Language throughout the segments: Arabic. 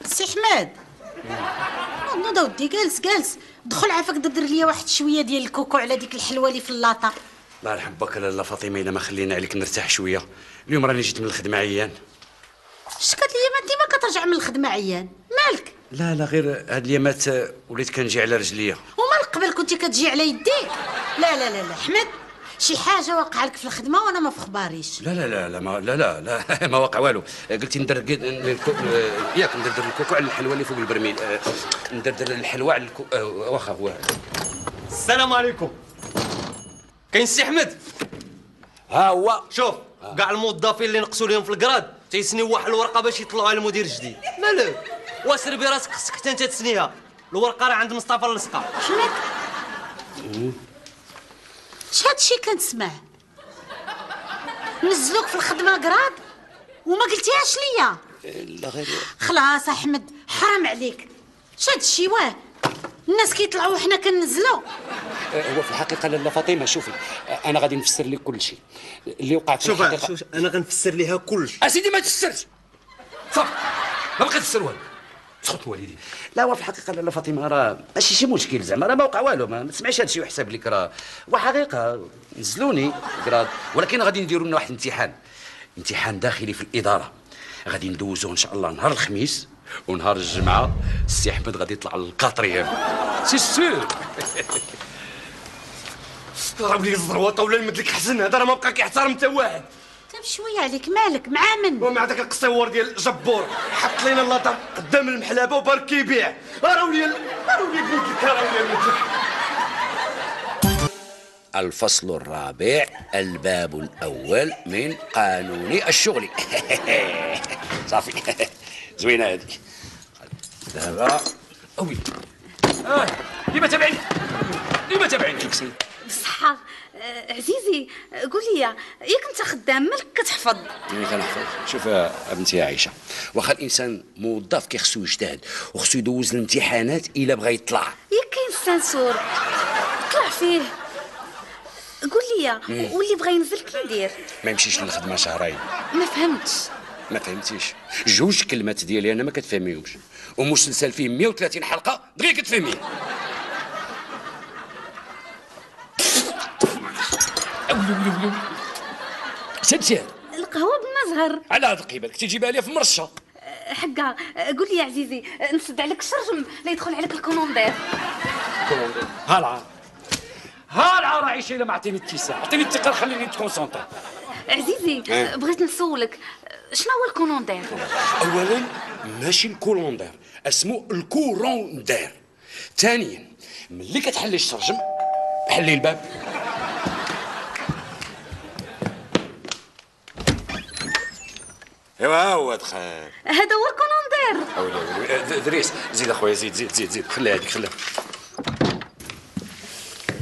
سي حماد نوض ودي جالس دخل عافاك دير ليا واحد شويه ديال الكوكو على ديك الحلوه اللي في اللاطه. الله يرحم باك لاله فاطمه، الا ما خلينا عليك نرتاح شويه. اليوم راني جيت من الخدمه عيان. اش قالت لي ما ديما كترجع من الخدمه عيان مالك؟ لا غير هاد الايامات وليت كنجي على رجليا. ومال قبل كنتي كتجي على يديك؟ لا حماد، شي حاجه واقعه لك في الخدمه وانا ما في خباريش. لا ما واقع والو. قلتي ندير ياك ندير الكوكو على الحلوه اللي فوق البرميل. ندير الحلوه على واخا هو. السلام عليكم. كاين السي احمد؟ ها هو. شوف كاع الموظفين اللي نقصوا لهم في الكراد تيسنيو واحد الورقه باش يطلعوا على المدير الجديد. مالك واسر براسك، خصك حتى انت تسنيها. الورقه راه عند مصطفى اللصقه. حماد اش هادشي كنسمع؟ نزلوك في الخدمه كراد وما قلتيهاش ليا؟ لا غير خلاص احمد حرام عليك. اش هادشي؟ واه الناس كيطلعوا وحنا كننزلوا. هو في الحقيقه لاله فاطمه شوفي، انا غادي نفسر لك كل شيء اللي وقع في الحقيقه. شوف انا غنفسر ليها كلشي. اسيدي ما تفسرش صافي، ما بقيت تفسر والو. سخط الوالدين. لا هو في الحقيقه لاله فاطمه راه ماشي شي مشكل زعما، راه ما وقع والو. ما تسمعيش هادشي ويحسب لك راه وحقيقه نزلوني كراد، ولكن غادي نديروا لنا واحد امتحان داخلي في الاداره. غادي ندوزوه ان شاء الله نهار الخميس، ونهار الجمعه السي احمد غادي يطلع للكاتريام. سي سور. راه ولي الزروطه ولا المدلك حسن، هذا راه ما بقى كيحترم حتى واحد. طيب شويه عليك، مالك مع من؟ ومع داك القصيور ديال جبور حط لينا اللاطه قدام المحلابه وبارك كيبيع. راه ولي المدلك الفصل الرابع، الباب الأول من قانون الشغل. صافي. زوينة هذه. دابا أوي. لما تابعني فيك سيد. بصحة عزيزي، قول لي ياك انت خدام مالك كتحفظ؟ أنا كنحفظ. شوف يا بنتي يا عائشة، واخا الإنسان موظف كيخصو يجتهد وخصو يدوز الامتحانات إلا بغا يطلع. ياك كاين السانسور طلع فيه. قول لي واللي بغا ينزل كيدير؟ ما يمشيش للخدمة شهرين. ما فهمتش. ما فهمتيش؟ جوج كلمات ديالي انا ما كتفهميهمش، ومسلسل فيه 130 حلقه دغيا كتفهميه. ولو سنتي القهوه بالمزهر. على هاد القيبه كنتي تجيبها لي في مرشه. حقا قول لي يا عزيزي، نسد عليك الشرجم لا يدخل عليك الكوموندير. ها العار عايشه الا ما عطيني اتساع، عطيني الثقه خليني نتكونسونطر. عزيزي بغيت نسولك شنو هو الكوموندير؟ اولا ماشي الكولوندير، اسمه الكوروندير. ثانيا ملي كتحلي الشرجم حلي الباب. ايوا هو دخل. هذا هو الكوموندير. اويلي دريس زيد اخويا، زيد خليها هذيك خليها.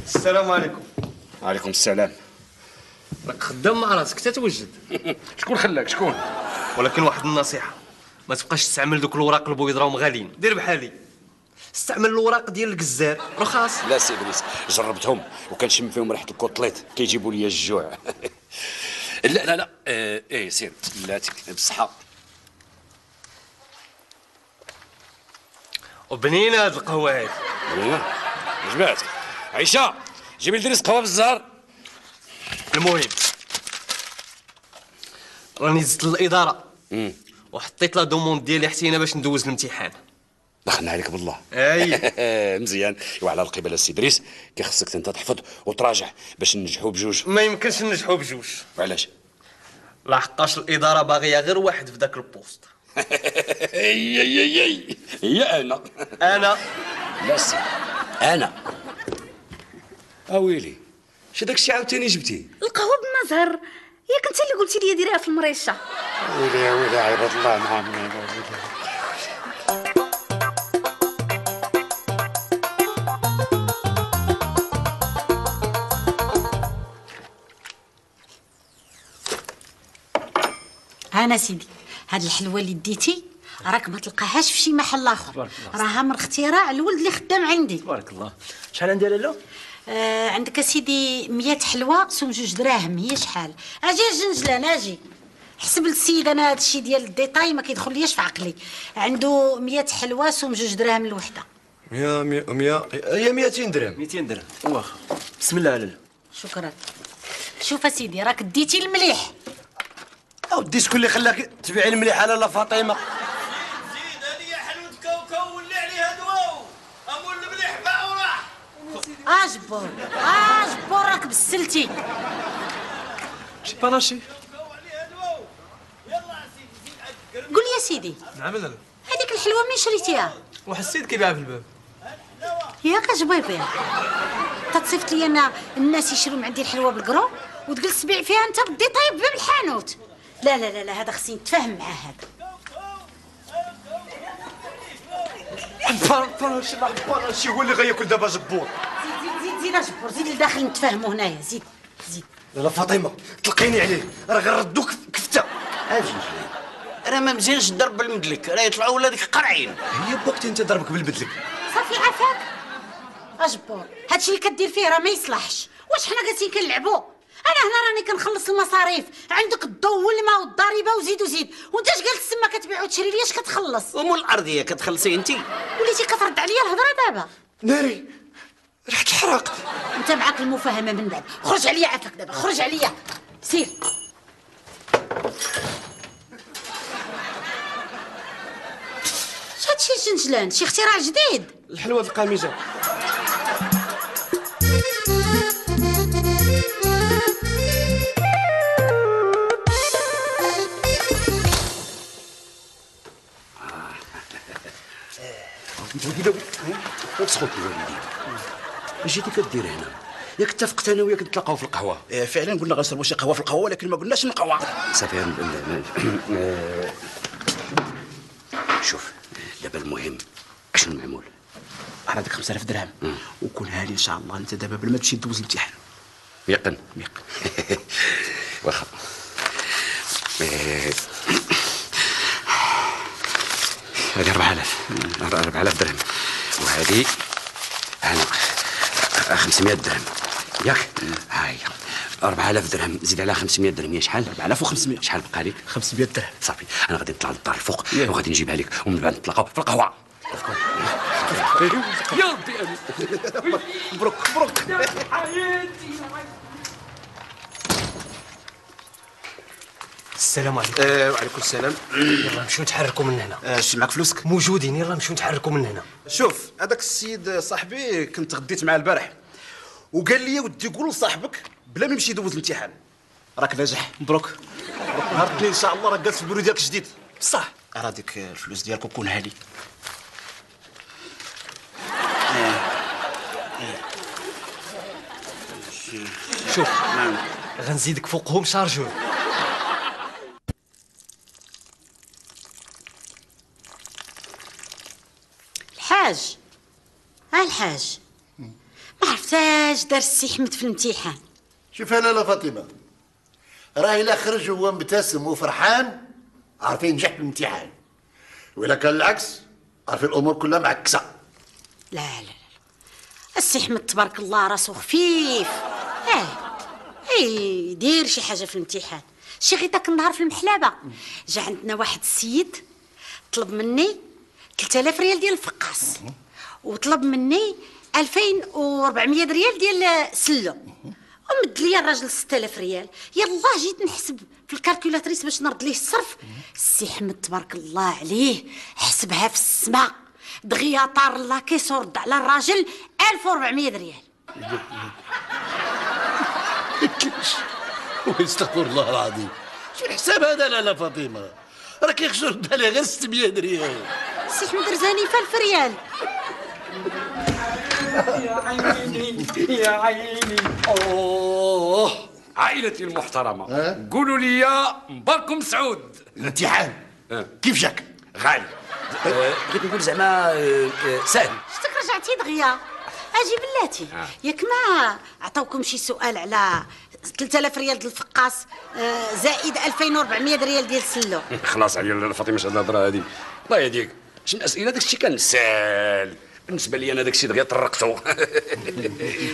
السلام عليكم. وعليكم السلام. راك خدام مع راسك تتوجد. شكون خلاك شكون؟ ولكن واحد النصيحه، ما تبقاش تستعمل دوك الوراق البويض راهم غاليين. دير بحالي، استعمل الوراق ديال الكزار رخاص. لا سي ادريس جربتهم وكنشم فيهم ريحه الكوطليط كيجيبوا لي الجوع. لا ايه سير بلاتك بالصحه. وبنينه هاد القهوه هادي. بنينه جبعتك. عيشه جيبي لي قهوه بالزهر. المهم راني زدت للاداره وحطيت لا دوموند ديالي حسينه باش ندوز الامتحان. دخلنا عليك بالله. اي مزيان. وعلى القبله السي ادريس كيخصك انت تحفظ وتراجع باش ننجحوا بجوج. ما يمكنش ننجحوا بجوج. وعلاش؟ لحقاش الاداره باغيه غير واحد في ذاك البوست. هي انا. لا سي انا. اويلي اش داك الشيء عاوتاني جبتي؟ القهوه بالمزهر، ياك انت اللي قلتي لي ديريها في المريشه. ويلي عباد الله نعم. انا سيدي هاد الحلوه اللي ديتي راك ما تلقاهاش في شي محل اخر، راها من اختراع الولد اللي خدام عندي. تبارك الله. شحال عندها لاله؟ عندك اسيدي 100 حلوه سوم 2 دراهم. هي شحال؟ اجي جنجلان اجي. حسب السيد انا هذا الشيء ديال الديتاي ما كيدخليش في عقلي. عنده 100 حلواس و2 دراهم الوحده. 100 هي 200 درهم. 200 درهم واخا. بسم الله على شكرا. شوف اسيدي راك ديتي المليح. اودي شكون اللي خلاك تبيعي المليح على لا فاطمه؟ زيد هذه حلوة كاوكاو واللي عليها دواو. امول المليح باع وراح. اجبر راك بسلتي. شي باناشي. كاوكاو عليها دواو. يلا سيدي زيد عاد. قول لي يا سيدي نعم لالا. هذيك الحلوه من شريتيها؟ واحد السيد كيبيعها في الباب. ياك اجبيبي تصيفط لي انا الناس يشروا من عندي الحلوه بالكرو وتجلس تبيع فيها انت بالديتاي بباب الحانوت. لا لا لا لا هذا خصني نتفاهم معاه هذا. باناشي هو اللي غياكل دابا جبور. زيد اجبر زيد لداخل نتفاهموا هنايا زيد. لا فاطمه طلقيني عليه راه غنردوك كفته. اجي راه ما مزيانش الضرب بالمدلك، راه يطلعوا ولادك قرعين. هي بوقتي انت ضربك بالبدلك. صافي عافاك اجبر هادشي اللي كدير فيه راه ما يصلحش. واش حنا جالسين كنلعبوا؟ انا هنا راني كنخلص المصاريف، عندك الضو والماء والضريبه وزيد وانت اش جالس تما كتبيع وتشري لي اش كتخلص؟ ومول الارضيه كتخلصي انت. وليتي كترد عليا الهضره دابا. ناري ريحه الحرق. انت معاك المفاهمه من بعد. خرج عليا عافاك دابا خرج عليا سير. هادشي جنجلان شي اختراع جديد. الحلوه القامجه. وتسخط الوالدين اش جيتي كدير هنا؟ ياك اتفقت انا وياك نتلاقاو في القهوه؟ فعلا قلنا غنشربوا شي قهوه في القهوه ولكن ما قلناش القهوه. صافي شوف دابا المهم شنو المعمول؟ هذيك 5000 درهم وكونها لي ان شاء الله انت دابا بلا ما تمشي دوز الامتحان. يقن واخا. هذه 4000 درهم وهذه هنا 500 درهم ياك؟ هاي 4000 درهم زيد على 500 درهم هي شحال؟ 4500. شحال بقى لك؟ 500 درهم. صافي انا غادي نطلع للدار الفوق وغادي نجيبها لك ومن بعد نتلاقاو في القهوه. يا ربي مبروك. السلام عليكم. وعليكم السلام. يلا نمشيو نتحركوا من هنا. شي معك فلوسك؟ موجودين يلا نمشيو نتحركوا من هنا. شوف هذاك السيد صاحبي كنت غديت معاه البارح وقال لي ودي قول لصاحبك بلا ما يمشي يدوز الامتحان راك ناجح. مبروك. نهار الاثنين ان شاء الله راك جالس في البيرو ديالك جديد. صح. راه ديك الفلوس ديالك وكونها لي. شوف غنزيدك فوقهم شارجور. الحاج الحاج ما عرفتاش دار السي حمد في الامتحان. شوف انا لا فاطمه راه الا خرج هو مبتسم وفرحان عارفين ينجح في الامتحان، والا كان العكس عارفين الامور كلها معكسه. لا لا لا السي حمد تبارك الله راسو خفيف. يدير شي حاجه في الامتحان. شي غير داك النهار في المحلابه جا عندنا واحد السيد طلب مني 3000 ريال ديال الفقاس وطلب مني 2400 ريال ديال سلو ومد لي الراجل 6000 ريال. يلا جيت نحسب في الكالكولاتريس باش نرد ليه الصرف. السي حمد تبارك الله عليه حسبها في السماء دغيا طار لاكيس ورد على الراجل 1400 ريال. استغفر الله العظيم، شو الحساب هذا لا فاطمه؟ راه كيخشوا رد عليه غير 600 ريال. السي حمد رزاني فالف ريال. يا عيني اوه عائلتي المحترمه قولوا لي يا مباركم سعود. الامتحان كيف جاك؟ غالي. بغيت نقول زعما سهل. شتك رجعتي دغيا اجي بلاتي. ياك ما عطاوكم شي سؤال على 3000 ريال ديال الفقاس زائد 2400 ريال ديال السلو؟ خلاص عليا فاطمه هاد الهضره هادي الله يهديك. شي الاسئله داك الشيء كان سال بالنسبه لي انا داك الشيء دغيا طرقته.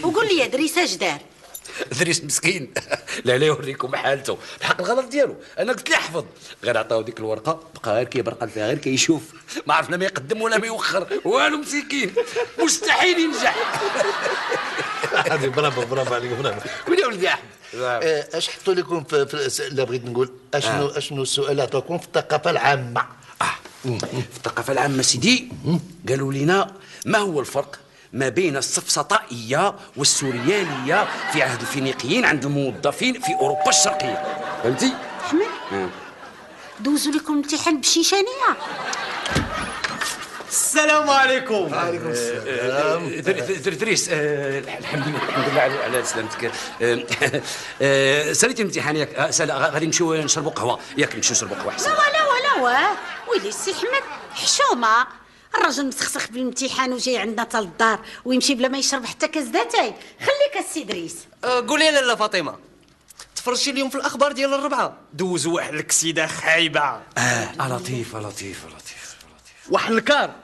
وقول لي دريس اش دار؟ دريس مسكين لا لا يوريكم حالته الحق الغلط ديالو. انا قلت ليه احفظ، غير عطاو ديك الورقه بقى غير كيبرقل فيها غير كيشوف، ما عرف لا ما يقدم ولا ما يوخر والو. مسكين مستحيل ينجح. برافو عليك برافو. قول يا ولدي احمد اش حطوا لكم لا بغيت نقول اشنو السؤال عطاكم في الثقافه العامه؟ في الثقافه العامه سيدي قالوا لنا ما هو الفرق ما بين السفسطائيه والسورياليه في عهد الفينيقيين عند الموظفين في اوروبا الشرقيه. فهمتي؟ احمد دوزوا لكم الامتحان بشيشانيه. السلام عليكم. وعليكم السلام. دريس الحمد لله على سلامتك. ساليتي الامتحان ياك؟ غادي نمشيو نشربوا قهوه ياك؟ نمشيو نشربوا قهوه احسن. لا ويلي سي احمد حشومه، الراجل مسخسخ بالامتحان وجاي عندنا حتى للدار ويمشي بلا ما يشرب حتى كاس داتاي. خليك السي دريس. قولي لاله فاطمه، تفرجتي اليوم في الاخبار ديال الربعه؟ دوزوا واحد الكسيده خايبه. لطيف. واحد الكار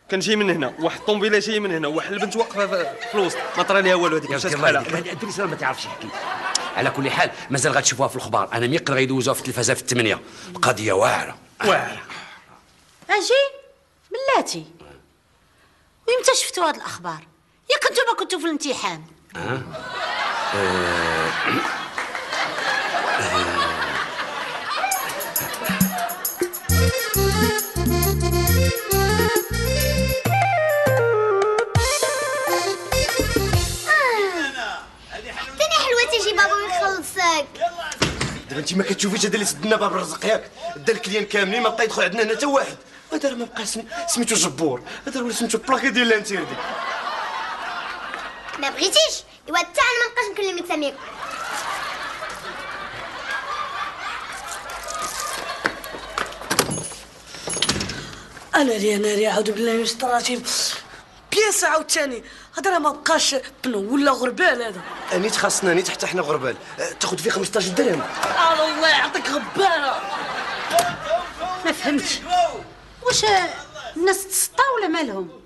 كان جاي من هنا، واحد الطوموبيله جاي من هنا، واحد البنت واقفه في الوسط ما طرا ليها والو. هذيك مشات بحالها. دريس ما تعرفش يحكي. على كل حال مازال غتشوفوها في الاخبار. انا ميقن غيدوزوها في التلفازه في 8. القضيه واعره. اجي بلاتي ويمتى شفتوا هاد الاخبار؟ ياك انتم كنتوا في الامتحان؟ تاني حلوة تيجي بابا ويخلصك. دابا انت ما كتشوفيش هذا اللي سدنا باب الرزق ياك؟ دا الكليان كاملين ما بقى يدخل عندنا هنا حتى واحد. هذا ما بقى سميتو جبور، هذا ولا سميتو بلاكي ديال لانتيردي. ما بغيتيش؟ ايوا حتى انا ما نبقاش نكلم سميك. انا ناري اعوذ بالله من الشيطان الرجيم. بياسه عاوتاني هذا راه ما بقاش بنو ولا غربال. هذا انيت خاصنا نيت حتى حنا غربال تاخذ فيه 15 درهم. الله يعطيك غبانه. ما فهمتش واش الناس تسطا ولا مالهم؟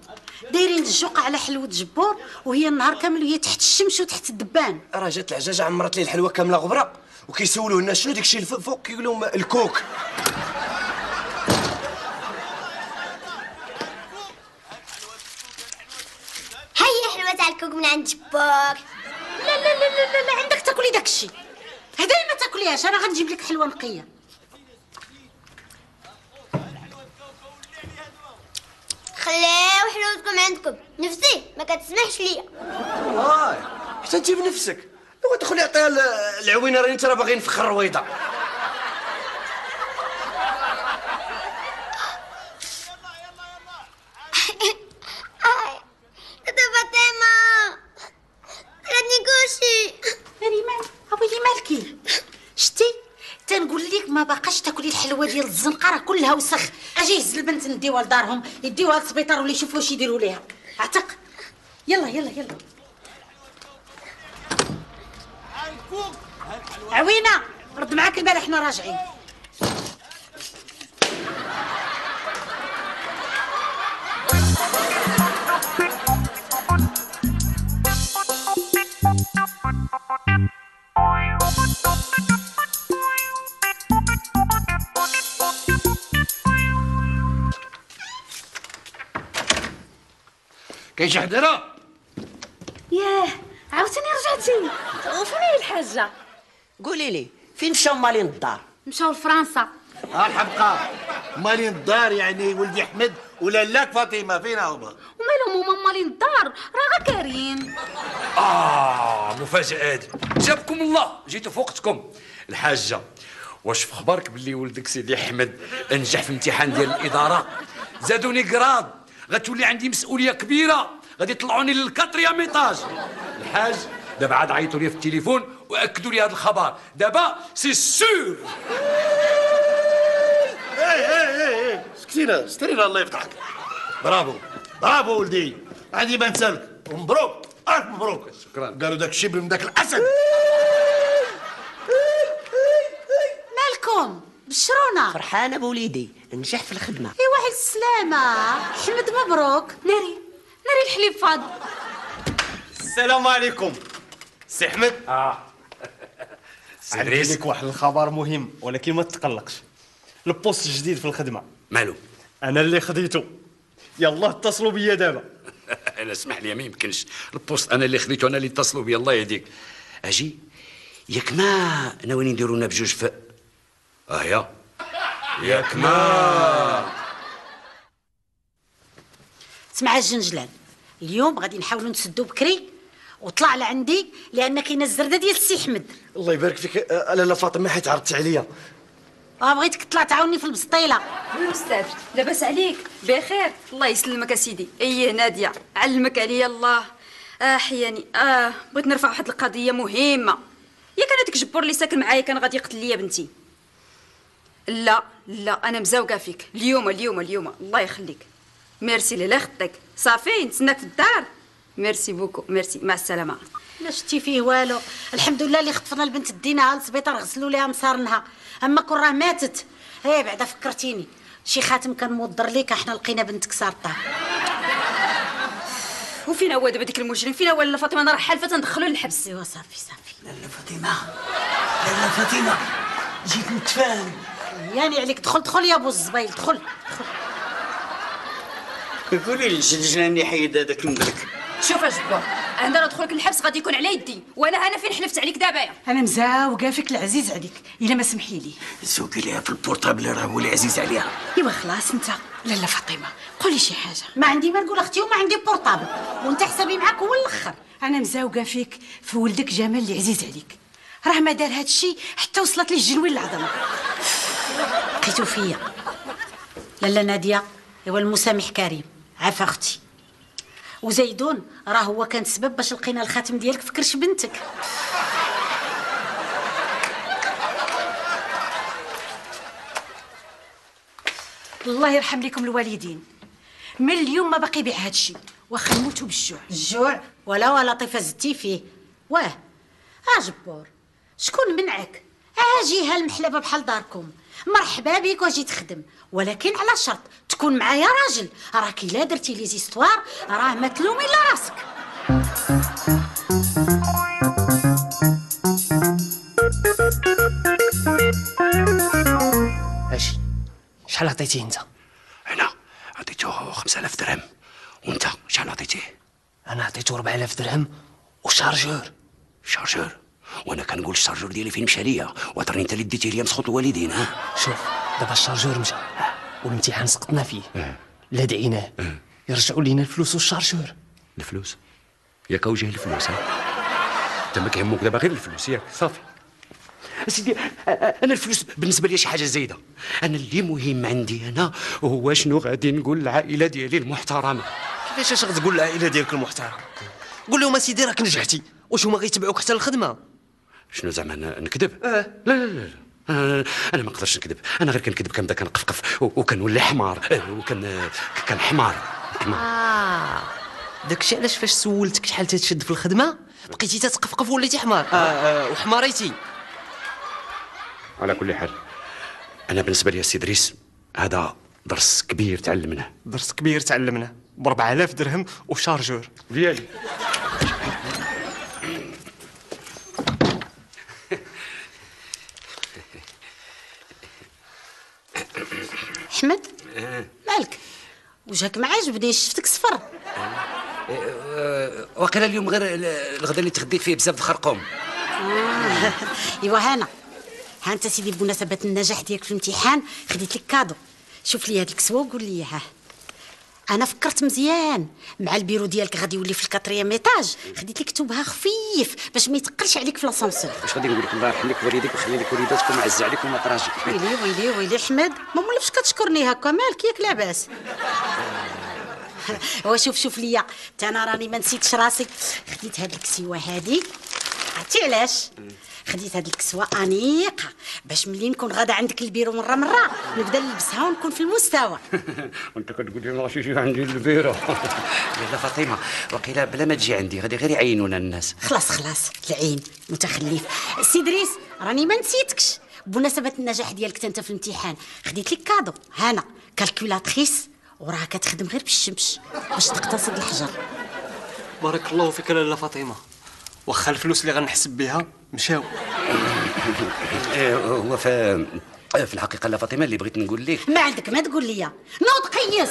دايرين الجوقه على حلوه جبور وهي النهار كامل وهي تحت الشمس وتحت الدبان. راه جات العجاجه عمرت ليه الحلوه كامله غبره وكيسولوا الناس شنو داك الشيء الفوق كيقول لهم الكوك. هيا حلوة تاع الكوك من عند جبور. لا عندك تاكلي داك الشيء هذا ما تاكليهاش. انا غنجيب لك حلوه نقيه. خليو حلوتكم عندكم، نفسي ما كتسمحش ليا. حتى انت بنفسك هو دخل يعطيها العوينه راني ترى باغي نفخر الرويضه. تاتا فاطمه راني كوشي. مريمان اويلي مالكي شتي؟ تنقول لك ما باقاش تاكلي الحلوه ديال الزنقه راه كلها وسخ. اجي هز البنت نديوها لدارهم يديوها للسبيطار ولا يشوفوا واش يديروا ليها. عتق يلا عوينه رد معاك البال احنا راجعين. كاين شي حد هنا؟ ياه عاوتاني رجعتي. وفين هي الحاجه؟ قولي لي فين مشاو مالين الدار؟ مشاو لفرنسا. الحبقه مالين الدار يعني ولدي احمد ولا لاك فاطمه فين هما؟ ومالهم هما مالين الدار راه غا كارين. مفاجأة هادي جابكم الله، جيتوا في وقتكم. الحاجة واش في خبرك باللي ولدك سيدي احمد نجح في الامتحان ديال الاداره؟ زادوني كراد، غتولي عندي مسؤوليه كبيره، غادي يطلعوني للكاتريام ايطاج. الحاج دابا عاد عيطوا لي في التليفون واكدوا لي هذا الخبر. دابا سي سور. سكتينا سترينا الله يفتحك. برافو ولدي، عندي ما نسالك ومبروك الف مبروك. شكرا. قالوا داك الشبل من داك الاسد. مالكم بشرونا؟ فرحانه بوليدي نجح في الخدمه. ايوا على السلامه حمد مبروك. ناري الحليب فاض. السلام عليكم. سي احمد. سي عندي دريس. لك واحد الخبر مهم ولكن ما تقلقش. البوست الجديد في الخدمه مالو؟ انا اللي خديته. يلا اتصلوا بيا دابا. انا اسمح لي ما يمكنش، البوست انا اللي خديته، انا اللي اتصلوا بي. الله يهديك. اجي ياك ما ناويين نديروا لنا بجوج في ياك ما. سمع الجنجلان، اليوم غادي نحاولوا نسدوا بكري وطلع لعندي لان كاينه الزرده ديال السي احمد. الله يبارك فيك لاله فاطمه حيت عرضتي عليا. بغيتك تطلع تعاوني في البسطيله. الاستاذ لاباس عليك؟ بخير الله يسلمك اسيدي. ايه ناديه علمك عليا الله. حياني بغيت نرفع واحد القضيه مهمه. يا كان هذاك جبور اللي ساكن معايا كان غادي يقتل ليا بنتي. لا انا مزوقه فيك اليوم الله يخليك. ميرسي لاله خدك صافي نتسناك في الدار. ميرسي بوكو ميرسي مع السلامه. ما شتي فيه والو، الحمد لله اللي خطفنا البنت ديناها للسبيطار غسلوا ليها مصارنها، اما كون راه ماتت. بعدا فكرتيني، شي خاتم كان مودر ليك، احنا لقينا بنتك سارطه. وفين هو دابا ديك المجرم؟ فين هو لاله فاطمه؟ انا راه حالفه تندخلوا للحبس. ايوا صافي لاله فاطمه جيت نتفاهم. يعني عليك دخل يا ابو الزبايل دخل. قولي للجنجلان يحيد هذاك المدرك. شوف اجبر، انا ندخلك الحبس غادي يكون على يدي، وانا فين حلفت عليك دابا. انا مزاوقه فيك العزيز عليك الا ما سمحي لي. سوقي ليها في البورطابل راه هو اللي عزيز عليها. ايوا خلاص انت لاله فاطمه قولي شي حاجه. ما عندي ما نقول اختي وما عندي بورطابل، وانت حسابي معاك هو الاخر. انا مزاوقه فيك في ولدك جمال اللي عزيز عليك، راه ما دار هاد الشيء حتى وصلت ليه الجنوين العظمه. لقيتو فيا لاله ناديه. ايوا المسامح كريم، عافا اختي. وزيدون راه هو كان سبب باش لقينا الخاتم ديالك في كرش بنتك. الله يرحم لكم الوالدين، من اليوم ما باقي يبيع هاد الشيء واخا نموتوا بالجوع. الجوع ولا لطيفه زدتي فيه. واه جبور، شكون منعك؟ اجي هالمحلبه بحال داركم، مرحبا بك واجي تخدم، ولكن على شرط تكون معايا راجل. راكي لا درتي لي زيستوار راه ما تلومي الا راسك. ماشي شحال عطيتيه انت؟ انا عطيته 5000 درهم. وانت شحال عطيتيه؟ انا عطيته 4000 درهم وشارجور. شارجور؟ وانا كنقول الشارجور ديالي فين مشى ليا؟ وعطرني انت اللي ديتي ليا مسخوط الوالدين. شوف دابا الشارجور مشى والامتحان سقطنا فيه. لا دعيناه يرجعوا لينا الفلوس والشارجور. الفلوس؟ ياك وجه الفلوس. انت ما كيهمك دابا غير الفلوس ياك؟ صافي سيدي، انا الفلوس بالنسبه لي شي حاجه زايده. انا اللي مهم عندي انا هو شنو غادي نقول للعائله ديالي المحترمه. كيفاش غتقول للعائله ديالك المحترمه؟ قول لهم اسيدي راك نجحتي، واش هما غيتبعوك حتى الخدمه؟ شنو زعما نكذب؟ لا انا ما نقدرش نكذب. انا غير كنكذب كنبدا كنقفقف وكنولي حمار كان حمار. داكشي علاش فاش سولتك شحال تتشد في الخدمه بقيتي تتقفقف وليتي حمار. وحماريتي. على كل حال انا بالنسبه لي السي دريس هذا درس كبير تعلمناه. درس كبير تعلمناه ب 4000 درهم وشارجور ديالي. احمد مالك وجهك ما عاجبنيش، شفتك صفر. واقيلا اليوم غير الغدا اللي تغديت فيه بزاف د الخرقوم. ايوا ها انت سيدي بمناسبه النجاح ديالك في الامتحان خديت لك كادو. شوف لي هاد الكسوه وقول لي انا فكرت مزيان مع البيرو ديالك غادي يولي في الكاتريام ايطاج. خديت لك كتبها خفيف باش ما يتقلش عليك في لاسانسور. واش غادي نقول لك؟ الله يرحم لك والديك ويخلي لك وليداتك ومعز عليك ومطراجك. ويلي احمد ما مولفش كتشكرني هكا، مالك ياك لاباس؟ شوف ليا تا انا راني ما نسيتش راسي. خديت هاد الكسوه هادي، عرفتي علاش؟ خديت هاد الكسوه انيقه باش ملي نكون غادا عندك البيرو مره نبدا نلبسها ونكون في المستوى. وانت كتقول لي ماشي يجي عندي البيرو. لا فاطمه وقيلا بلا ما تجي عندي غادي غير يعينونا الناس. خلاص العين متخلف. سي دريس راني ما نسيتكش بمناسبه النجاح ديالك انت في الامتحان. خديت لك كادو هنا كالكولاتريس وراها كتخدم غير بالشمس باش تقتصد الحجر. بارك الله فيك لاله فاطمه، واخا الفلوس اللي غنحسب بها مشاو. هو في الحقيقه لا فاطمه اللي بغيت نقول لك ما عندك ما تقول لي نوض قيس.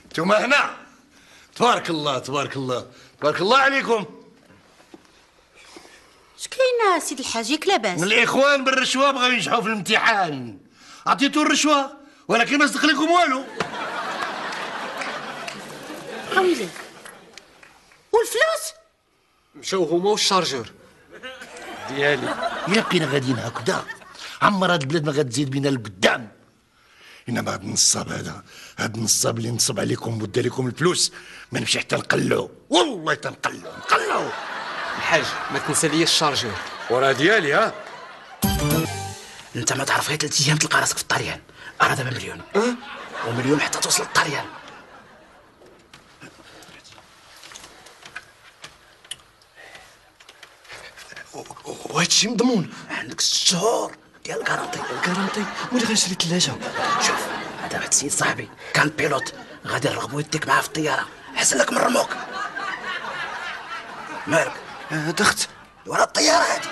انتوما هنا تبارك الله تبارك الله تبارك الله عليكم. اش كاين سيد الحاج ياك لاباس؟ الاخوان بالرشوه بغاو ينجحوا في الامتحان، عطيتو الرشوه ولكن ما صدق لكم والو. قويلي والفلوس مشاو هما والشارجور ديالي. إلا بقينا غاديين هكذا عمر هاد البلاد ما غتزيد بينا لقدام. انما هاد النصاب هاد النصاب اللي نصب عليكم ودى لكم الفلوس ما نمشي حتى نقلو، والله تنقلو. الحاج ما تنسى ليا الشارجور. وراه ديالي. ها انت ما تعرف غير 3 ايام تلقى راسك في الطريان. راه دابا مليون ومليون حتى توصل للطريان. وهادشي مضمون. عندك 6 شهور ديال الكارانتي. ملي غنشري ثلاجه. شوف هذا واحد السيد صاحبي كان بيلوت غادي نرغبو يديك معاه في الطياره احسن لك من الرموك. مالك دخت ورا الطياره هادي.